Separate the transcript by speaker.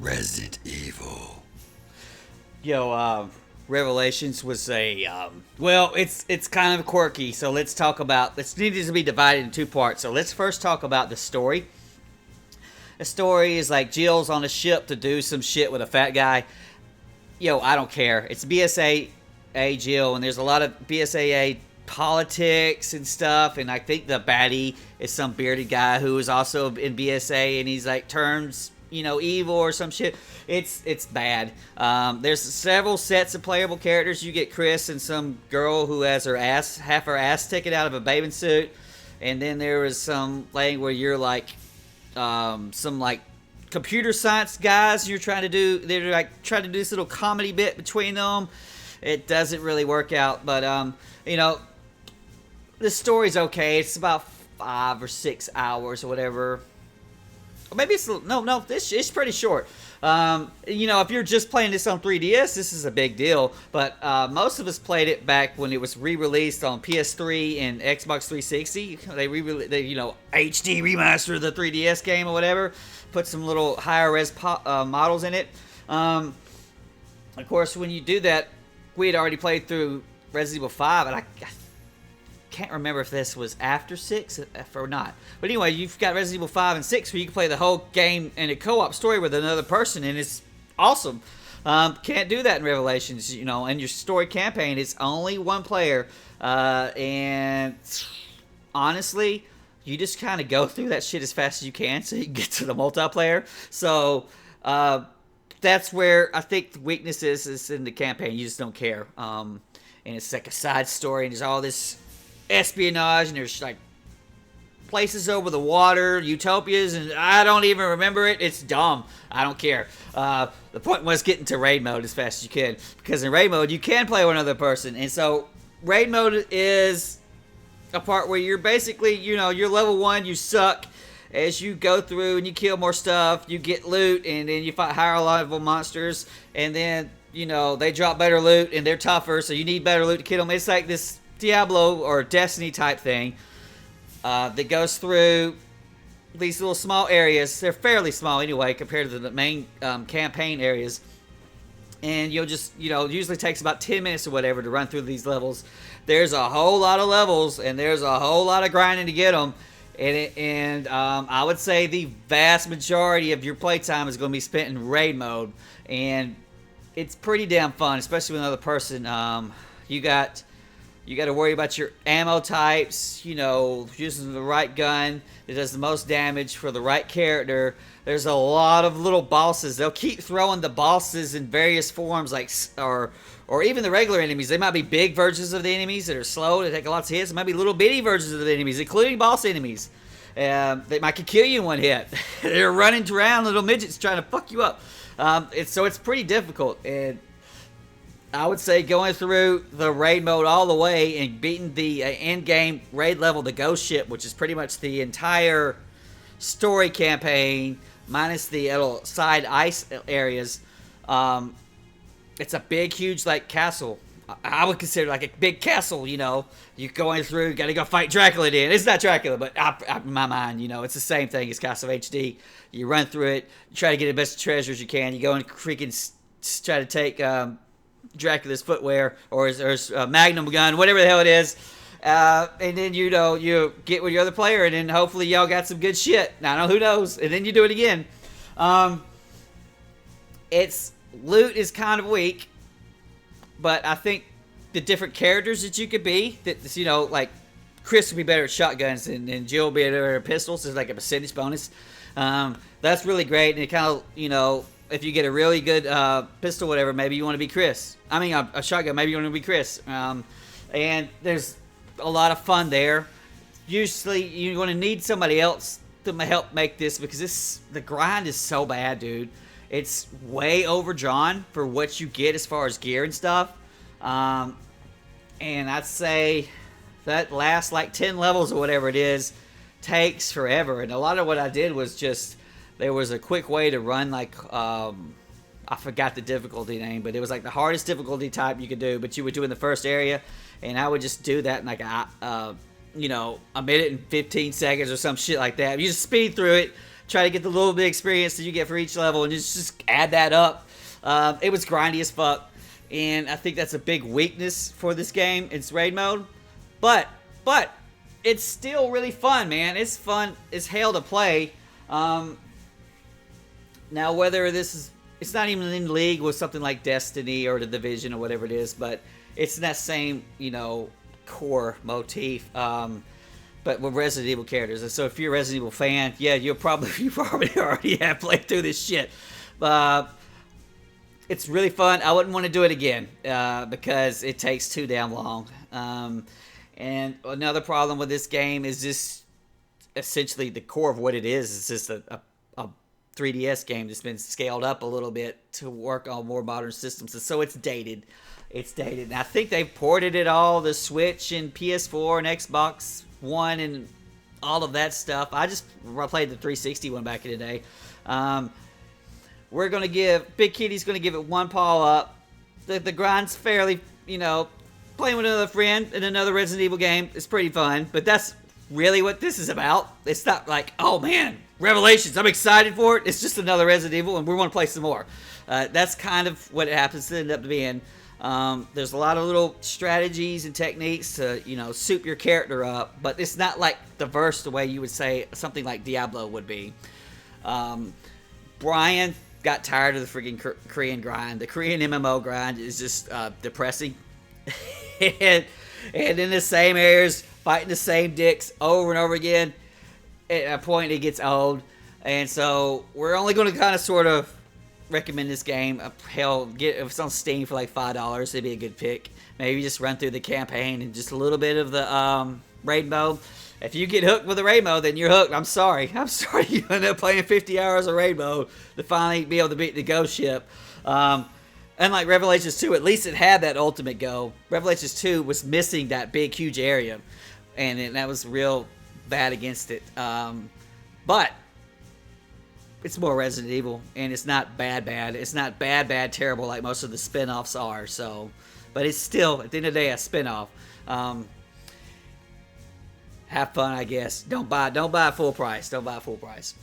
Speaker 1: Resident Evil.
Speaker 2: Yo, Revelations was well, it's kind of quirky, so let's talk about, it needs to be divided in two parts. So let's first talk about the story. The story is like Jill's on a ship to do some shit with a fat guy. Yo, I don't care. It's BSAA Jill, and there's a lot of BSAA politics and stuff, and I think the baddie is some bearded guy who is also in BSA, and he's like turns, evil or some shit. It's bad. There's several sets of playable characters. You get Chris and some girl who has half her ass taken out of a bathing suit, and then there was some thing where you're like some like computer science guys. They're trying to do this little comedy bit between them. It doesn't really work out, but the story's okay. It's about 5 or 6 hours or whatever. Or maybe it's it's pretty short. If you're just playing this on 3DS, this is a big deal. But most of us played it back when it was re-released on PS3 and Xbox 360. They HD remastered the 3DS game or whatever. Put some little higher res models in it. Of course, when you do that, we had already played through Resident Evil 5, and I can't remember if this was after 6 or not. But anyway, you've got Resident Evil 5 and 6 where you can play the whole game in a co-op story with another person, and it's awesome. Can't do that in Revelations, and your story campaign is only one player. And honestly, you just kind of go through that shit as fast as you can so you can get to the multiplayer. So that's where I think the weakness is in the campaign. You just don't care. And it's like a side story, and there's all this espionage, and there's like places over the water, utopias, and I don't even remember it. It's dumb. I don't care. The point was getting to raid mode as fast as you can, because in raid mode you can play with another person. And so raid mode is a part where you're basically, you're level 1, you suck. As you go through and you kill more stuff, you get loot, and then you fight higher level monsters, and then they drop better loot and they're tougher, so you need better loot to kill them. It's like this Diablo or Destiny type thing that goes through these little small areas. They're fairly small anyway compared to the main campaign areas, and you'll just usually takes about 10 minutes or whatever to run through these levels. There's a whole lot of levels, and there's a whole lot of grinding to get them, and I would say the vast majority of your playtime is going to be spent in raid mode, and it's pretty damn fun, especially with another person. You got to worry about your ammo types, using the right gun that does the most damage for the right character. There's a lot of little bosses. They'll keep throwing the bosses in various forms, or even the regular enemies. They might be big versions of the enemies that are slow, they take lots of hits. It might be little bitty versions of the enemies, including boss enemies. They might kill you in one hit. They're running around, little midgets trying to fuck you up. It's pretty difficult, and I would say going through the raid mode all the way and beating the end-game raid level, the ghost ship, which is pretty much the entire story campaign, minus the little side ice areas. It's a big, huge, castle. I would consider like a big castle, You're going through, got to go fight Dracula then. It's not Dracula, but in my mind, it's the same thing as Castle HD. You run through it, you try to get the best treasures you can. You go and freaking try to take Dracula's footwear or his magnum gun, whatever the hell it is. And then, you get with your other player, and then hopefully y'all got some good shit. Now, who knows? And then you do it again. Its loot is kind of weak, but I think the different characters that you could be, like Chris would be better at shotguns and Jill would be better at pistols. There's like a percentage bonus. That's really great, and it kind of, if you get a really good pistol, whatever, maybe you want to be Chris. I mean, a shotgun, maybe you want to be Chris. And there's a lot of fun there. Usually, you're going to need somebody else to help make this, because the grind is so bad, dude. It's way overdrawn for what you get as far as gear and stuff. And I'd say that last 10 levels or whatever it is takes forever. And a lot of what I did was just, there was a quick way to run I forgot the difficulty name, but it was like the hardest difficulty type you could do, but you would do in the first area, and I would just do that in a minute and 15 seconds or some shit like that. You just speed through it, try to get the little bit of experience that you get for each level, and just add that up. It was grindy as fuck, and I think that's a big weakness for this game. It's raid mode, but it's still really fun, man. It's fun as hell to play. Now, whether this is, it's not even in league with something like Destiny or The Division or whatever it is, but it's in that same, you know, core motif. But with Resident Evil characters. And so if you're a Resident Evil fan, yeah, you probably already have played through this shit. It's really fun. I wouldn't want to do it again because it takes too damn long. And another problem with this game is just essentially the core of what it is. It's just a 3DS game that's been scaled up a little bit to work on more modern systems. And so it's dated. It's dated. And I think they've ported it all, the Switch and PS4 and Xbox One and all of that stuff. I played the 360 one back in the day. We're going to give, Big Kitty's going to give it 1 paw up. The grind's fairly, you know, playing with another friend in another Resident Evil game is pretty fun. But that's really what this is about. It's not like, oh man, Revelations, I'm excited for it. It's just another Resident Evil and we want to play some more. That's kind of what it happens to end up being. There's a lot of little strategies and techniques to, you know, soup your character up, but it's not like diverse the way you would say something like Diablo would be. Brian got tired of the freaking Korean grind. The Korean MMO grind is just depressing. and in the same areas, fighting the same dicks over and over again, at a point it gets old. And so we're only going to kind of sort of recommend this game. Hell, if it's on Steam for like $5, it'd be a good pick. Maybe just run through the campaign and just a little bit of the raid mode. If you get hooked with the raid mode, then you're hooked. I'm sorry you end up playing 50 hours of raid mode to finally be able to beat the ghost ship. Unlike Revelations 2, at least it had that ultimate go. Revelations 2 was missing that big, huge area, and that was real bad against it. But it's more Resident Evil, and it's not bad. It's not bad, terrible like most of the spin-offs are. So, but it's still, at the end of the day, a spin-off. Have fun, I guess. Don't buy full price. Don't buy full price.